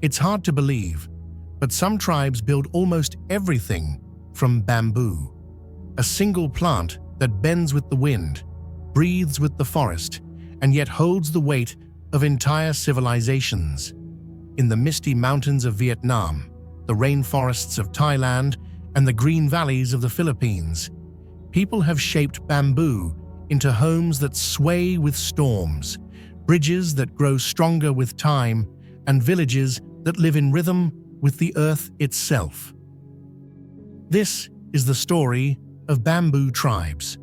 It's hard to believe, but some tribes build almost everything from bamboo, a single plant that bends with the wind, breathes with the forest, and yet holds the weight of entire civilizations. In the misty mountains of Vietnam, the rainforests of Thailand, and the green valleys of the Philippines, people have shaped bamboo into homes that sway with storms, bridges that grow stronger with time, and villages that live in rhythm with the earth itself. This is the story of bamboo tribes.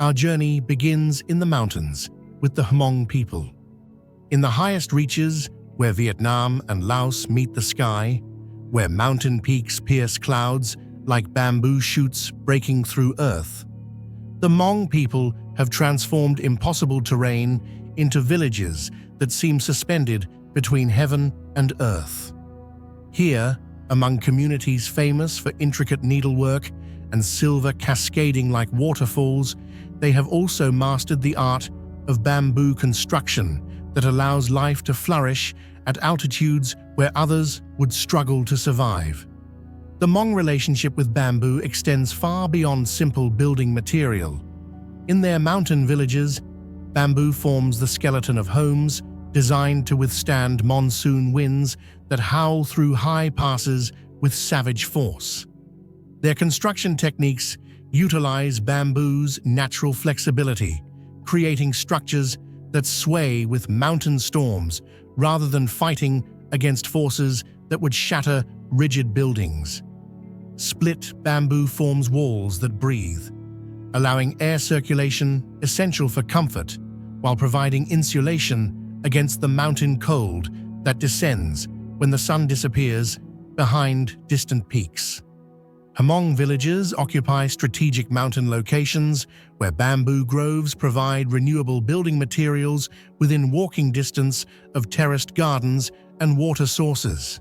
Our journey begins in the mountains with the Hmong people. In the highest reaches, where Vietnam and Laos meet the sky, where mountain peaks pierce clouds like bamboo shoots breaking through earth, the Hmong people have transformed impossible terrain into villages that seem suspended between heaven and earth. Here, among communities famous for intricate needlework and silver cascading like waterfalls, they have also mastered the art of bamboo construction that allows life to flourish at altitudes where others would struggle to survive. The Hmong relationship with bamboo extends far beyond simple building material. In their mountain villages, bamboo forms the skeleton of homes designed to withstand monsoon winds that howl through high passes with savage force. Their construction techniques utilize bamboo's natural flexibility, creating structures that sway with mountain storms rather than fighting against forces that would shatter rigid buildings. Split bamboo forms walls that breathe, allowing air circulation essential for comfort while providing insulation against the mountain cold that descends when the sun disappears behind distant peaks. Hmong villages occupy strategic mountain locations where bamboo groves provide renewable building materials within walking distance of terraced gardens and water sources.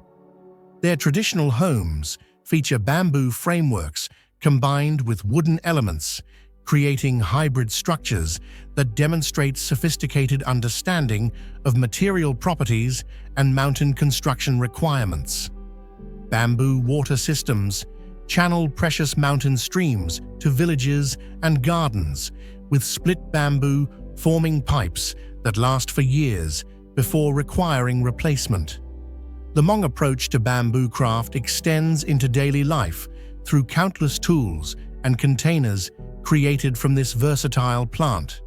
Their traditional homes feature bamboo frameworks combined with wooden elements, creating hybrid structures that demonstrate sophisticated understanding of material properties and mountain construction requirements. Bamboo water systems channel precious mountain streams to villages and gardens, with split bamboo forming pipes that last for years before requiring replacement. The Hmong approach to bamboo craft extends into daily life through countless tools and containers created from this versatile plant.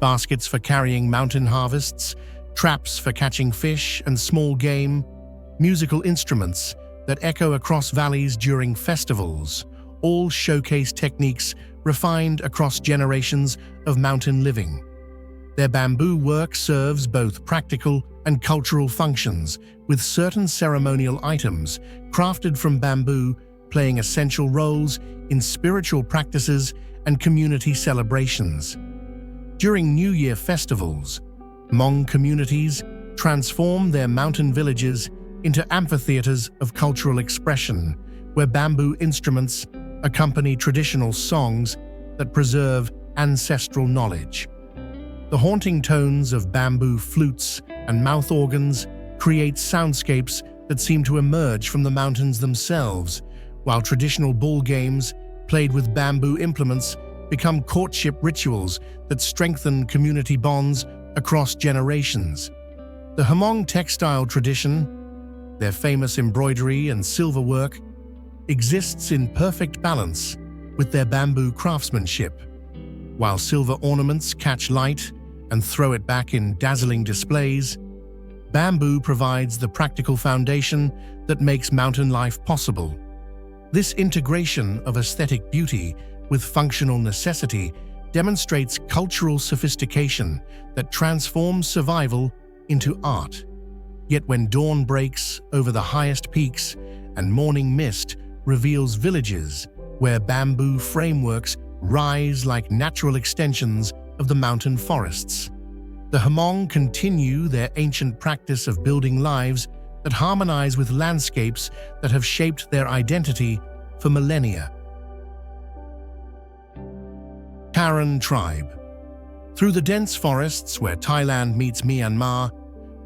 Baskets for carrying mountain harvests, traps for catching fish and small game, musical instruments that echo across valleys during festivals, all showcase techniques refined across generations of mountain living. Their bamboo work serves both practical and cultural functions, with certain ceremonial items crafted from bamboo playing essential roles in spiritual practices and community celebrations. During New Year festivals, Hmong communities transform their mountain villages into amphitheaters of cultural expression, where bamboo instruments accompany traditional songs that preserve ancestral knowledge. The haunting tones of bamboo flutes and mouth organs create soundscapes that seem to emerge from the mountains themselves, while traditional bull games played with bamboo implements become courtship rituals that strengthen community bonds across generations. The Hmong textile tradition, their famous embroidery and silverwork, exists in perfect balance with their bamboo craftsmanship. While silver ornaments catch light and throw it back in dazzling displays, bamboo provides the practical foundation that makes mountain life possible. This integration of aesthetic beauty with functional necessity demonstrates cultural sophistication that transforms survival into art. Yet when dawn breaks over the highest peaks and morning mist reveals villages where bamboo frameworks rise like natural extensions of the mountain forests, the Hmong continue their ancient practice of building lives that harmonize with landscapes that have shaped their identity for millennia. Karen tribe. Through the dense forests where Thailand meets Myanmar,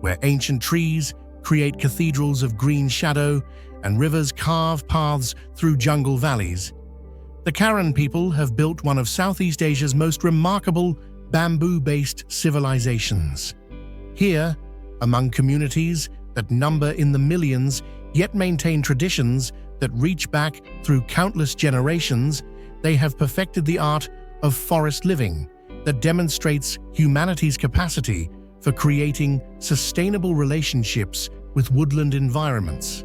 where ancient trees create cathedrals of green shadow and rivers carve paths through jungle valleys. The Karen people have built one of Southeast Asia's most remarkable bamboo-based civilizations. Here, among communities that number in the millions yet maintain traditions that reach back through countless generations, they have perfected the art of forest living that demonstrates humanity's capacity for creating sustainable relationships with woodland environments.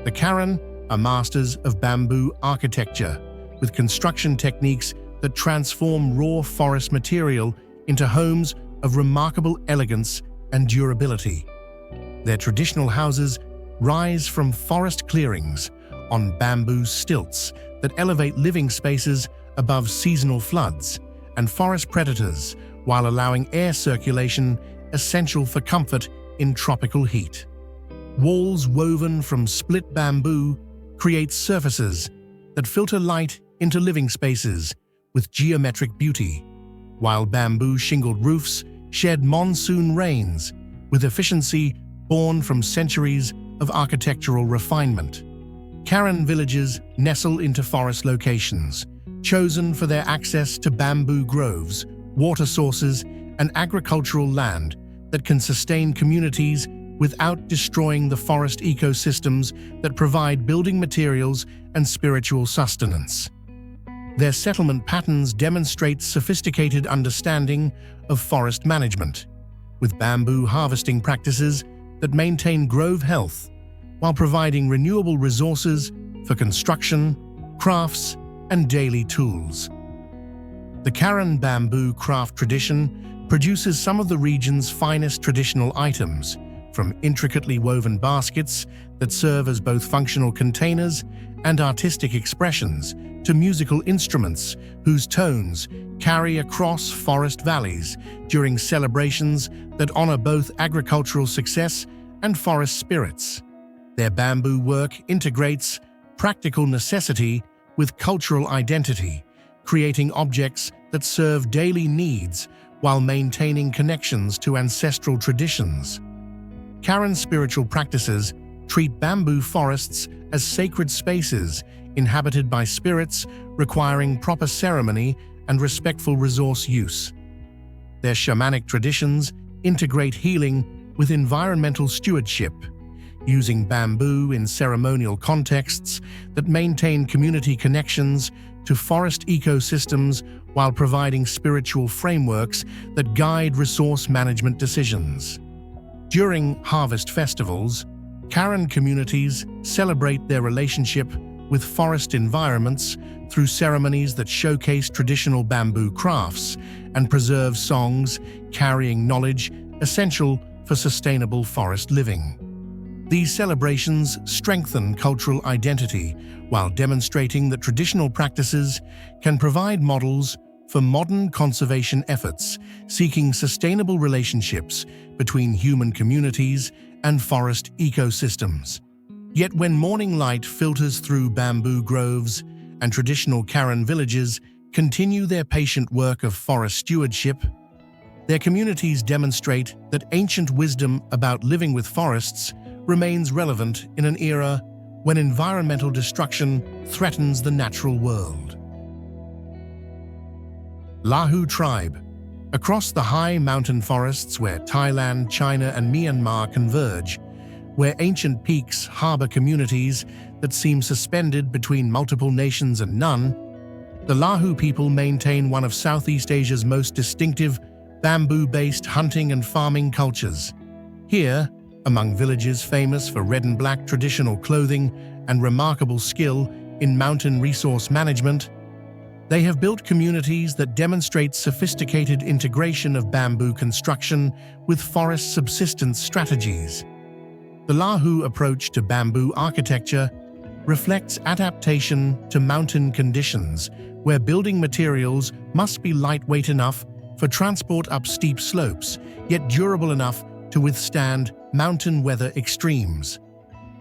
The Karen are masters of bamboo architecture, with construction techniques that transform raw forest material into homes of remarkable elegance and durability. Their traditional houses rise from forest clearings on bamboo stilts that elevate living spaces above seasonal floods and forest predators, while allowing air circulation essential for comfort in tropical heat. Walls woven from split bamboo create surfaces that filter light into living spaces with geometric beauty, while bamboo shingled roofs shed monsoon rains with efficiency born from centuries of architectural refinement. Karen villages nestle into forest locations, chosen for their access to bamboo groves, water sources, and agricultural land that can sustain communities without destroying the forest ecosystems that provide building materials and spiritual sustenance. Their settlement patterns demonstrate sophisticated understanding of forest management, with bamboo harvesting practices that maintain grove health while providing renewable resources for construction, crafts, and daily tools. The Karen bamboo craft tradition produces some of the region's finest traditional items, from intricately woven baskets that serve as both functional containers and artistic expressions, to musical instruments whose tones carry across forest valleys during celebrations that honor both agricultural success and forest spirits. Their bamboo work integrates practical necessity with cultural identity, creating objects that serve daily needs while maintaining connections to ancestral traditions. Karen spiritual practices treat bamboo forests as sacred spaces inhabited by spirits requiring proper ceremony and respectful resource use. Their shamanic traditions integrate healing with environmental stewardship, using bamboo in ceremonial contexts that maintain community connections to forest ecosystems while providing spiritual frameworks that guide resource management decisions. During harvest festivals, Karen communities celebrate their relationship with forest environments through ceremonies that showcase traditional bamboo crafts and preserve songs carrying knowledge essential for sustainable forest living. These celebrations strengthen cultural identity while demonstrating that traditional practices can provide models for modern conservation efforts seeking sustainable relationships between human communities and forest ecosystems. Yet when morning light filters through bamboo groves and traditional Karen villages continue their patient work of forest stewardship, their communities demonstrate that ancient wisdom about living with forests remains relevant in an era when environmental destruction threatens the natural world. Lahu tribe. Across the high mountain forests where Thailand, China, and Myanmar converge, where ancient peaks harbor communities that seem suspended between multiple nations and none, the Lahu people maintain one of Southeast Asia's most distinctive bamboo-based hunting and farming cultures. Here, among villages famous for red and black traditional clothing and remarkable skill in mountain resource management, they have built communities that demonstrate sophisticated integration of bamboo construction with forest subsistence strategies. The Lahu approach to bamboo architecture reflects adaptation to mountain conditions, where building materials must be lightweight enough for transport up steep slopes, yet durable enough to withstand mountain weather extremes.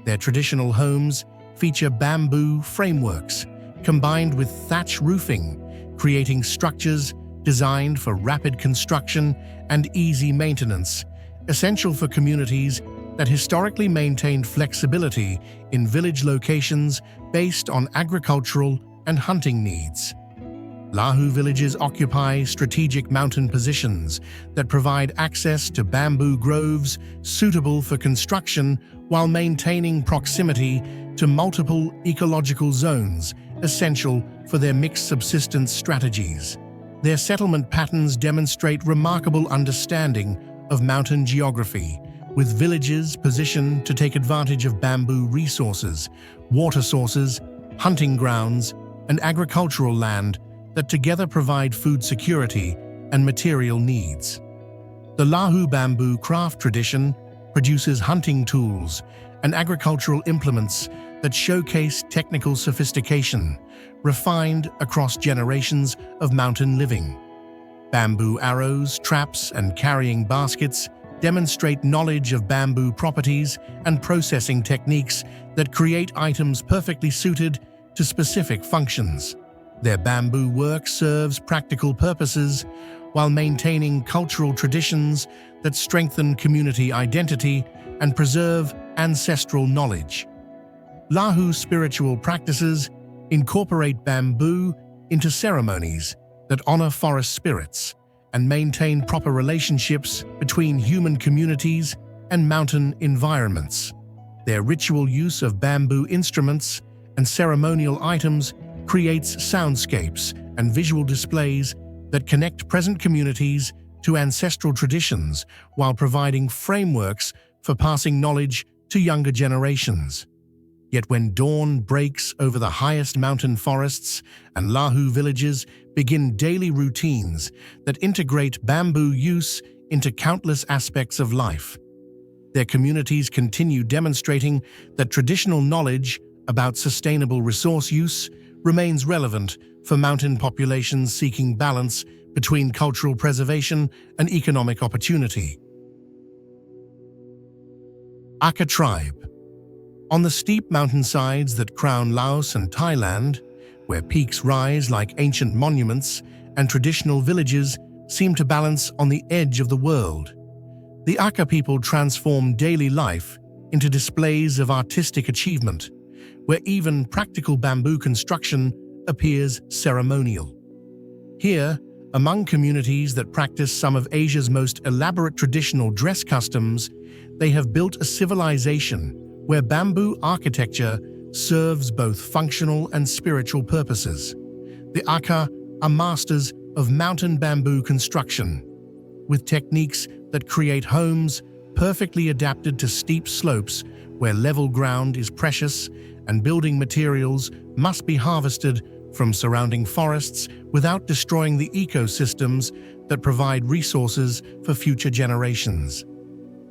Their traditional homes feature bamboo frameworks combined with thatch roofing, creating structures designed for rapid construction and easy maintenance, essential for communities that historically maintained flexibility in village locations based on agricultural and hunting needs. Lahu villages occupy strategic mountain positions that provide access to bamboo groves suitable for construction while maintaining proximity to multiple ecological zones essential for their mixed subsistence strategies. Their settlement patterns demonstrate remarkable understanding of mountain geography, with villages positioned to take advantage of bamboo resources, water sources, hunting grounds, and agricultural land that together provide food security and material needs. The Lahu bamboo craft tradition produces hunting tools and agricultural implements that showcase technical sophistication, refined across generations of mountain living. Bamboo arrows, traps, and carrying baskets demonstrate knowledge of bamboo properties and processing techniques that create items perfectly suited to specific functions. Their bamboo work serves practical purposes while maintaining cultural traditions that strengthen community identity and preserve ancestral knowledge. Lahu spiritual practices incorporate bamboo into ceremonies that honor forest spirits and maintain proper relationships between human communities and mountain environments. Their ritual use of bamboo instruments and ceremonial items creates soundscapes and visual displays that connect present communities to ancestral traditions while providing frameworks for passing knowledge to younger generations. Yet when dawn breaks over the highest mountain forests and Lahu villages begin daily routines that integrate bamboo use into countless aspects of life, their communities continue demonstrating that traditional knowledge about sustainable resource use remains relevant for mountain populations seeking balance between cultural preservation and economic opportunity. Akha tribe. On the steep mountainsides that crown Laos and Thailand, where peaks rise like ancient monuments and traditional villages seem to balance on the edge of the world, the Akha people transform daily life into displays of artistic achievement, where even practical bamboo construction appears ceremonial. Here, among communities that practice some of Asia's most elaborate traditional dress customs, they have built a civilization where bamboo architecture serves both functional and spiritual purposes. The Akha are masters of mountain bamboo construction, with techniques that create homes perfectly adapted to steep slopes where level ground is precious and building materials must be harvested from surrounding forests without destroying the ecosystems that provide resources for future generations.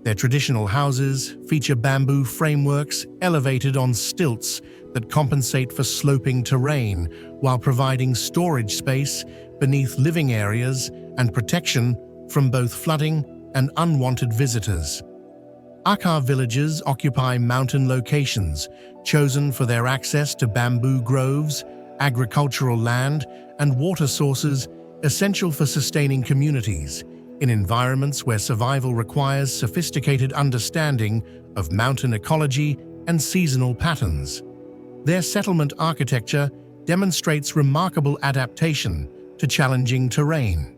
Their traditional houses feature bamboo frameworks elevated on stilts that compensate for sloping terrain while providing storage space beneath living areas and protection from both flooding and unwanted visitors. Akha villages occupy mountain locations chosen for their access to bamboo groves, agricultural land, and water sources essential for sustaining communities in environments where survival requires sophisticated understanding of mountain ecology and seasonal patterns. Their settlement architecture demonstrates remarkable adaptation to challenging terrain,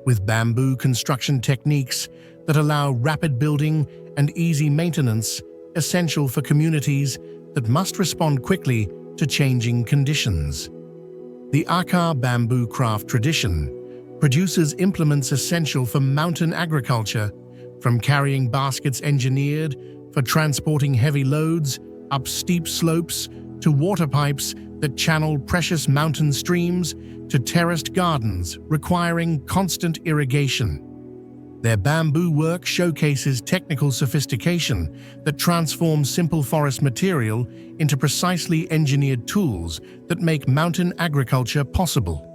with bamboo construction techniques that allow rapid building and easy maintenance essential for communities that must respond quickly to changing conditions. The Akha bamboo craft tradition produces implements essential for mountain agriculture, from carrying baskets engineered for transporting heavy loads up steep slopes to water pipes that channel precious mountain streams to terraced gardens requiring constant irrigation. Their bamboo work showcases technical sophistication that transforms simple forest material into precisely engineered tools that make mountain agriculture possible.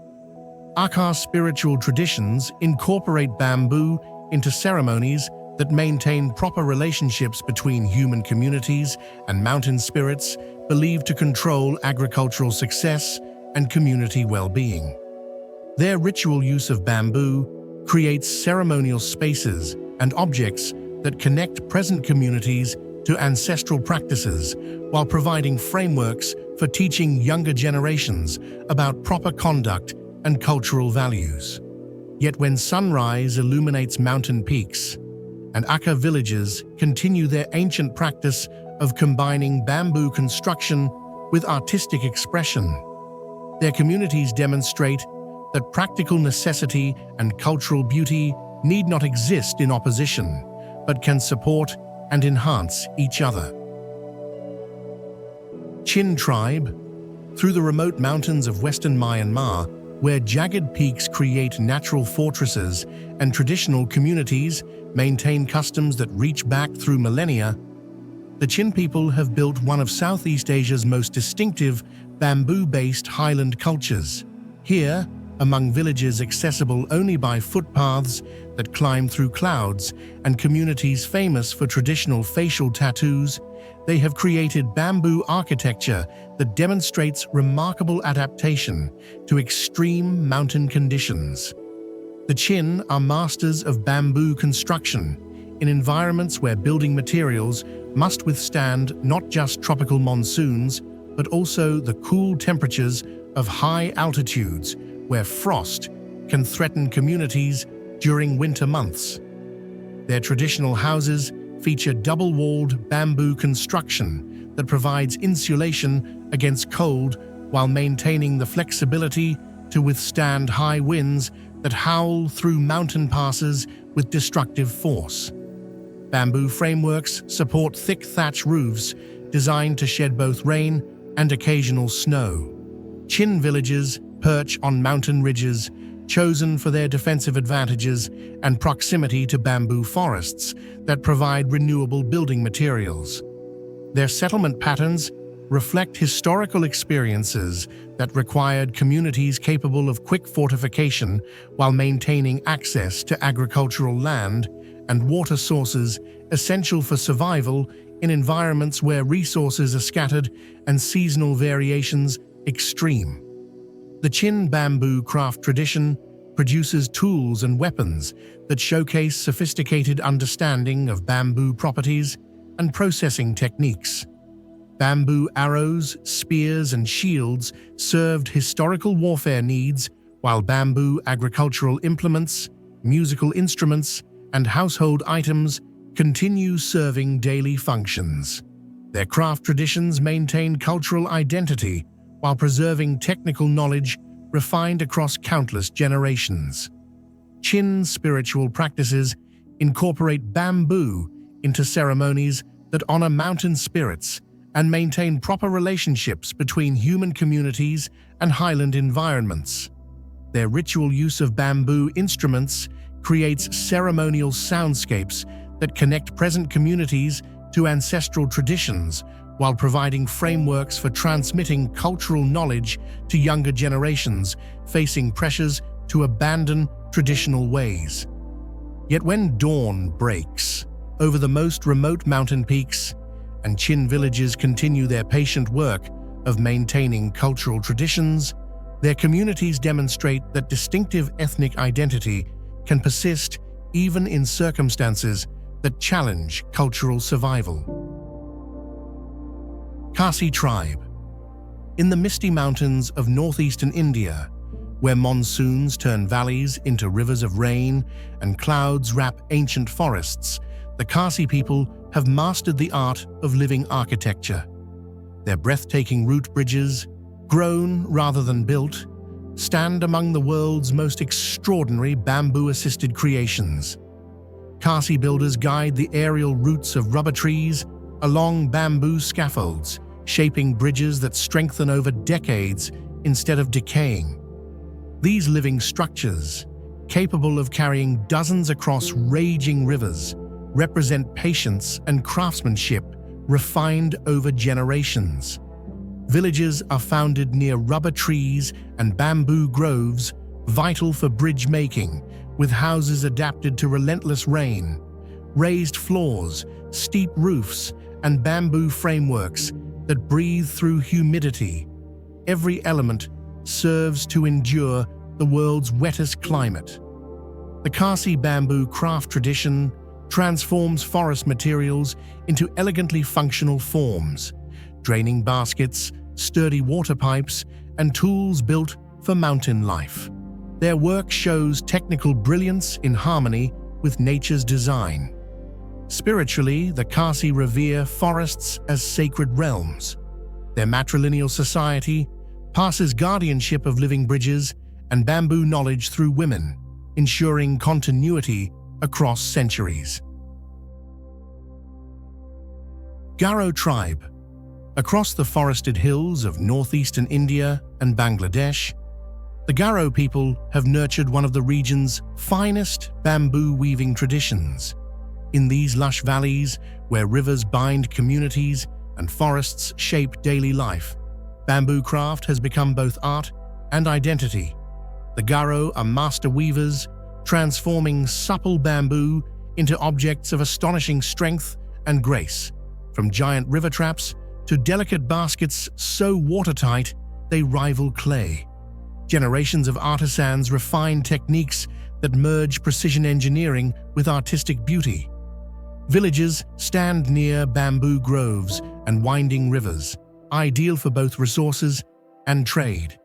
Akha spiritual traditions incorporate bamboo into ceremonies that maintain proper relationships between human communities and mountain spirits believed to control agricultural success and community well-being. Their ritual use of bamboo creates ceremonial spaces and objects that connect present communities to ancestral practices while providing frameworks for teaching younger generations about proper conduct and cultural values. Yet when sunrise illuminates mountain peaks, and Akha villages continue their ancient practice of combining bamboo construction with artistic expression, their communities demonstrate that practical necessity and cultural beauty need not exist in opposition, but can support and enhance each other. Chin tribe, through the remote mountains of western Myanmar, where jagged peaks create natural fortresses and traditional communities maintain customs that reach back through millennia, the Chin people have built one of Southeast Asia's most distinctive bamboo-based highland cultures. Here, among villages accessible only by footpaths that climb through clouds and communities famous for traditional facial tattoos, they have created bamboo architecture that demonstrates remarkable adaptation to extreme mountain conditions. The Chin are masters of bamboo construction in environments where building materials must withstand not just tropical monsoons, but also the cool temperatures of high altitudes where frost can threaten communities during winter months. Their traditional houses feature double-walled bamboo construction that provides insulation against cold while maintaining the flexibility to withstand high winds that howl through mountain passes with destructive force. Bamboo frameworks support thick thatch roofs designed to shed both rain and occasional snow. Chin villages perch on mountain ridges, chosen for their defensive advantages and proximity to bamboo forests that provide renewable building materials. Their settlement patterns reflect historical experiences that required communities capable of quick fortification while maintaining access to agricultural land and water sources essential for survival in environments where resources are scattered and seasonal variations extreme. The Chin bamboo craft tradition produces tools and weapons that showcase sophisticated understanding of bamboo properties and processing techniques. Bamboo arrows, spears, and shields served historical warfare needs, while bamboo agricultural implements, musical instruments, and household items continue serving daily functions. Their craft traditions maintain cultural identity while preserving technical knowledge refined across countless generations. Chin spiritual practices incorporate bamboo into ceremonies that honor mountain spirits and maintain proper relationships between human communities and highland environments. Their ritual use of bamboo instruments creates ceremonial soundscapes that connect present communities to ancestral traditions while providing frameworks for transmitting cultural knowledge to younger generations facing pressures to abandon traditional ways. Yet when dawn breaks over the most remote mountain peaks and Chin villages continue their patient work of maintaining cultural traditions, their communities demonstrate that distinctive ethnic identity can persist even in circumstances that challenge cultural survival. Khasi tribe. In the misty mountains of northeastern India, where monsoons turn valleys into rivers of rain and clouds wrap ancient forests, the Khasi people have mastered the art of living architecture. Their breathtaking root bridges, grown rather than built, stand among the world's most extraordinary bamboo-assisted creations. Khasi builders guide the aerial roots of rubber trees along bamboo scaffolds, shaping bridges that strengthen over decades instead of decaying. These living structures, capable of carrying dozens across raging rivers, represent patience and craftsmanship refined over generations. Villages are founded near rubber trees and bamboo groves, vital for bridge making, with houses adapted to relentless rain. Raised floors, steep roofs, and bamboo frameworks that breathe through humidity. Every element serves to endure the world's wettest climate. The Khasi bamboo craft tradition transforms forest materials into elegantly functional forms, draining baskets, sturdy water pipes, and tools built for mountain life. Their work shows technical brilliance in harmony with nature's design. Spiritually, the Khasi revere forests as sacred realms. Their matrilineal society passes guardianship of living bridges and bamboo knowledge through women, ensuring continuity across centuries. Garo tribe. Across the forested hills of northeastern India and Bangladesh, the Garo people have nurtured one of the region's finest bamboo weaving traditions. In these lush valleys, where rivers bind communities and forests shape daily life, bamboo craft has become both art and identity. The Garo are master weavers, transforming supple bamboo into objects of astonishing strength and grace, from giant river traps to delicate baskets so watertight they rival clay. Generations of artisans refine techniques that merge precision engineering with artistic beauty. Villages stand near bamboo groves and winding rivers, ideal for both resources and trade.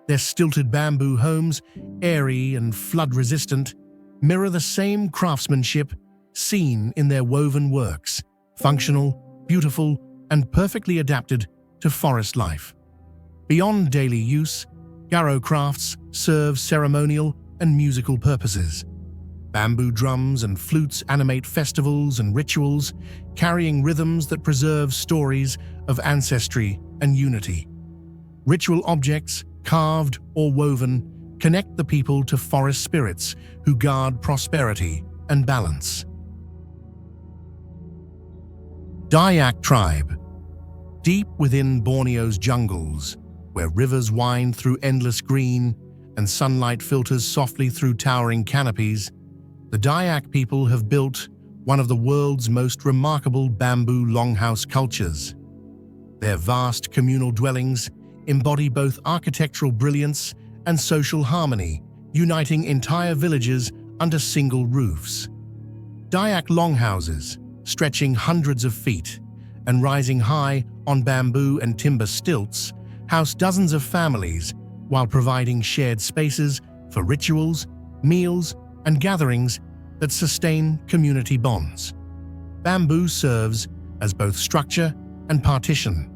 Their stilted bamboo homes, airy and flood-resistant, mirror the same craftsmanship seen in their woven works, functional, beautiful, and perfectly adapted to forest life. Beyond daily use, Garo crafts serve ceremonial and musical purposes. Bamboo drums and flutes animate festivals and rituals, carrying rhythms that preserve stories of ancestry and unity. Ritual objects, carved or woven, connect the people to forest spirits who guard prosperity and balance. Dayak tribe. Deep within Borneo's jungles, where rivers wind through endless green and sunlight filters softly through towering canopies, the Dayak people have built one of the world's most remarkable bamboo longhouse cultures. Their vast communal dwellings embody both architectural brilliance and social harmony, uniting entire villages under single roofs. Dayak longhouses, stretching hundreds of feet and rising high on bamboo and timber stilts, house dozens of families while providing shared spaces for rituals, meals, and gatherings that sustain community bonds. Bamboo serves as both structure and partition,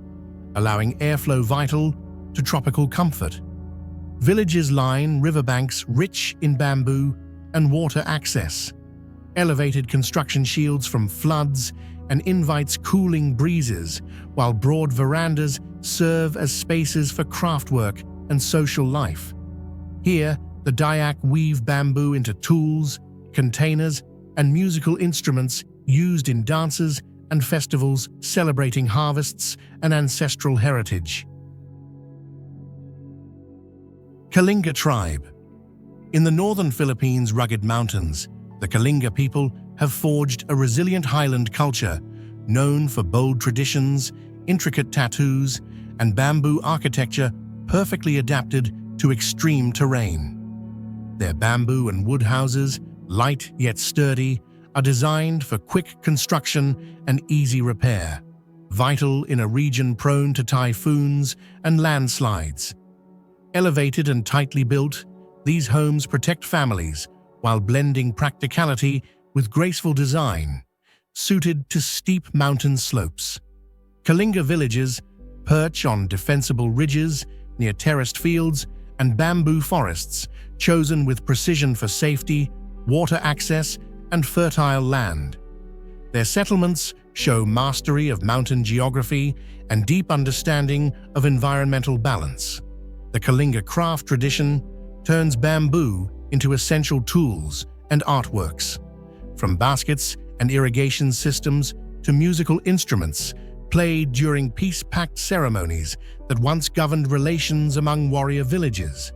allowing airflow vital to tropical comfort. Villages line riverbanks rich in bamboo and water access. Elevated construction shields from floods and invites cooling breezes, while broad verandas serve as spaces for craftwork and social life. Here, the Dayak weave bamboo into tools, containers, and musical instruments used in dances and festivals celebrating harvests and ancestral heritage. Kalinga tribe. In the northern Philippines' rugged mountains, the Kalinga people have forged a resilient highland culture known for bold traditions, intricate tattoos, and bamboo architecture perfectly adapted to extreme terrain. Their bamboo and wood houses, light yet sturdy, are designed for quick construction and easy repair, vital in a region prone to typhoons and landslides. Elevated and tightly built, these homes protect families while blending practicality with graceful design, suited to steep mountain slopes. Kalinga villages perch on defensible ridges near terraced fields and bamboo forests, chosen with precision for safety, water access, and fertile land. Their settlements show mastery of mountain geography and deep understanding of environmental balance. The Kalinga craft tradition turns bamboo into essential tools and artworks. From baskets and irrigation systems to musical instruments played during peace-pact ceremonies that once governed relations among warrior villages.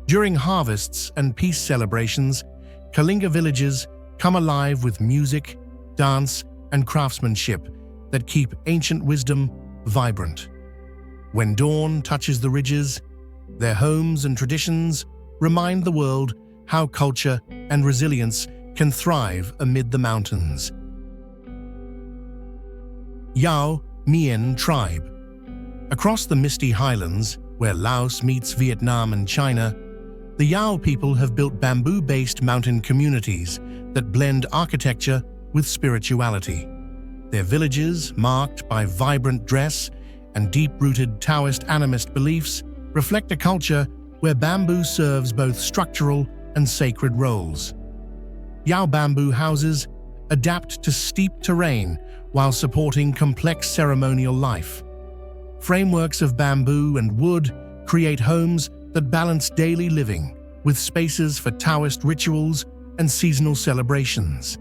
During harvests and peace celebrations, Kalinga villages come alive with music, dance, and craftsmanship that keep ancient wisdom vibrant. When dawn touches the ridges, their homes and traditions remind the world how culture and resilience can thrive amid the mountains. Yao Mien tribe. Across the misty highlands, where Laos meets Vietnam and China, the Yao people have built bamboo-based mountain communities that blend architecture with spirituality. Their villages, marked by vibrant dress and deep-rooted Taoist animist beliefs, reflect a culture where bamboo serves both structural and sacred roles. Yao bamboo houses adapt to steep terrain while supporting complex ceremonial life. Frameworks of bamboo and wood create homes that balance daily living with spaces for Taoist rituals and seasonal celebrations.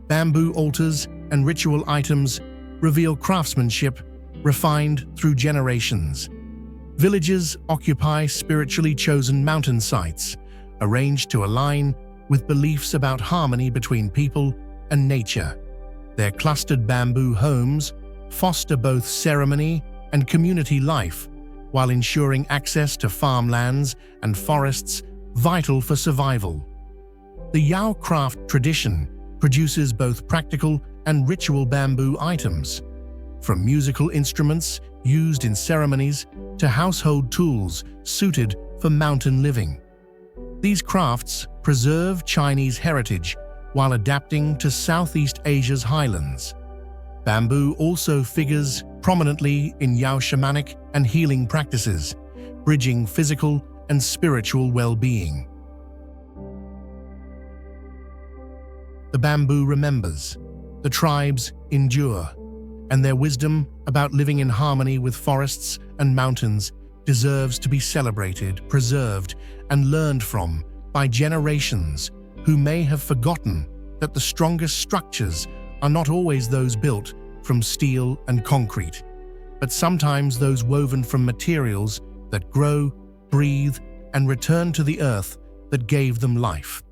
Bamboo altars and ritual items reveal craftsmanship refined through generations. Villages occupy spiritually chosen mountain sites, arranged to align with beliefs about harmony between people and nature. Their clustered bamboo homes foster both ceremony and community life, while ensuring access to farmlands and forests vital for survival. The Yao craft tradition produces both practical and ritual bamboo items, from musical instruments used in ceremonies to household tools suited for mountain living. These crafts preserve Chinese heritage while adapting to Southeast Asia's highlands. Bamboo also figures prominently in Yao shamanic and healing practices, bridging physical and spiritual well-being. The bamboo remembers, the tribes endure, and their wisdom about living in harmony with forests and mountains deserves to be celebrated, preserved, and learned from by generations who may have forgotten that the strongest structures are not always those built from steel and concrete, but sometimes those woven from materials that grow, breathe, and return to the earth that gave them life.